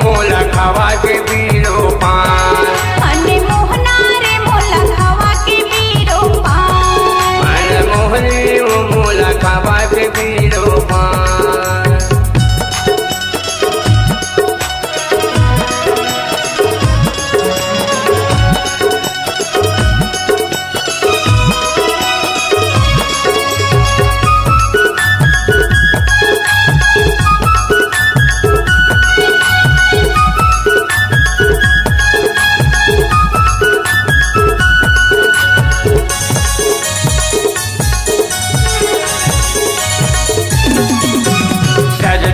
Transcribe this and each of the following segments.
मोला खावा के बीरो पान। मन मोहना रे मोला खावा के बीरो पान। मन मोहनी मोला खावा के बीरो पान।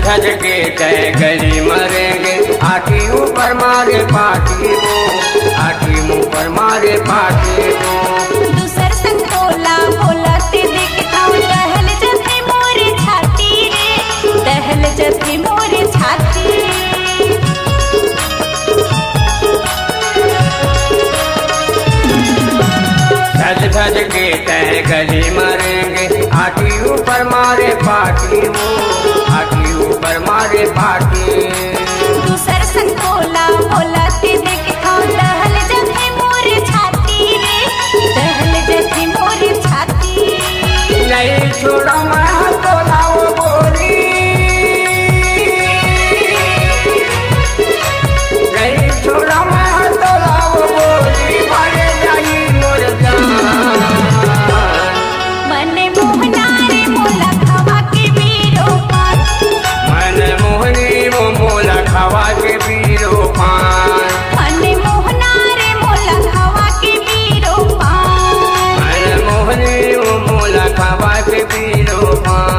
सज के तय गली मरेंगे आठी ऊपर मारे पाटी वो। आठी मुँह पर मारे पाटी वो। दूसर संग बोला बोला ते देखता हूँ दहल जब मोरे छाती रे। दहल जब मोरे छाती। सज के तय गली मरेंगे आठी ऊपर मारे पाटी वो। आठी ऊपर मारे पाटी। दूसर संग बोला बोला ते देखता हूँ दहल जब मोरे छाती रे। दहल जब मोरे छाती। नहीं छोड़ो मैं तो लाओ बोली। नहीं छोड़ो मैं तो लाओ बोली। मारे जाई मोर जान। मन मोहना रे मोला खावा के बीरो पान। मन मोहनी मोला खावा के बीरो पान। मन मोहना रे मोला खावा के बीरो पान। मन मोहनी मोला खावा के बीरो पान।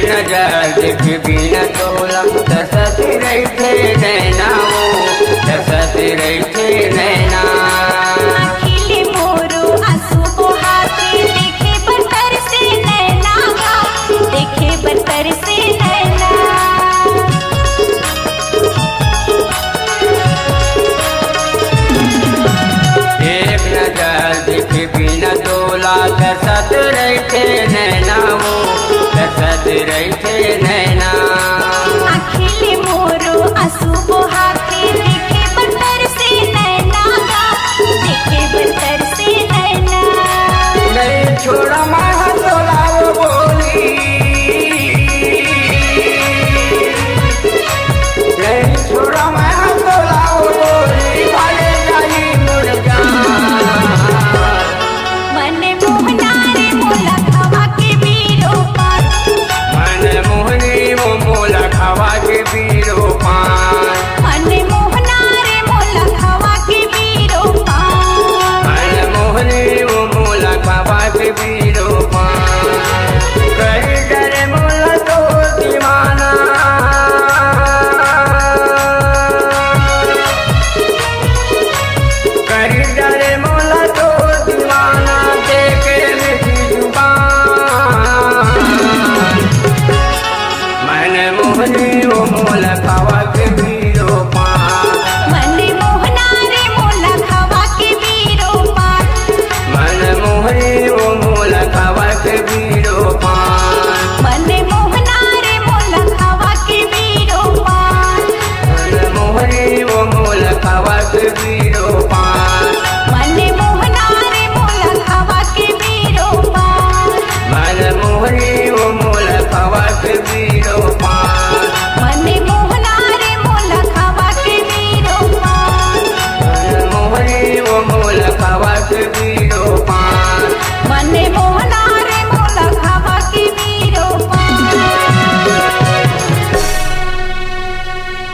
नजर देख बिना तोला दसत रही थे नैना वो। दसत रही थे नैना। अखिले मोरो आंसू बहाते देखे बरतर से नैना गा। देखे बरतर से नैना। एक नजर देख बिना तोला दसत रही थे नैना वो। दसत रही थे नैना।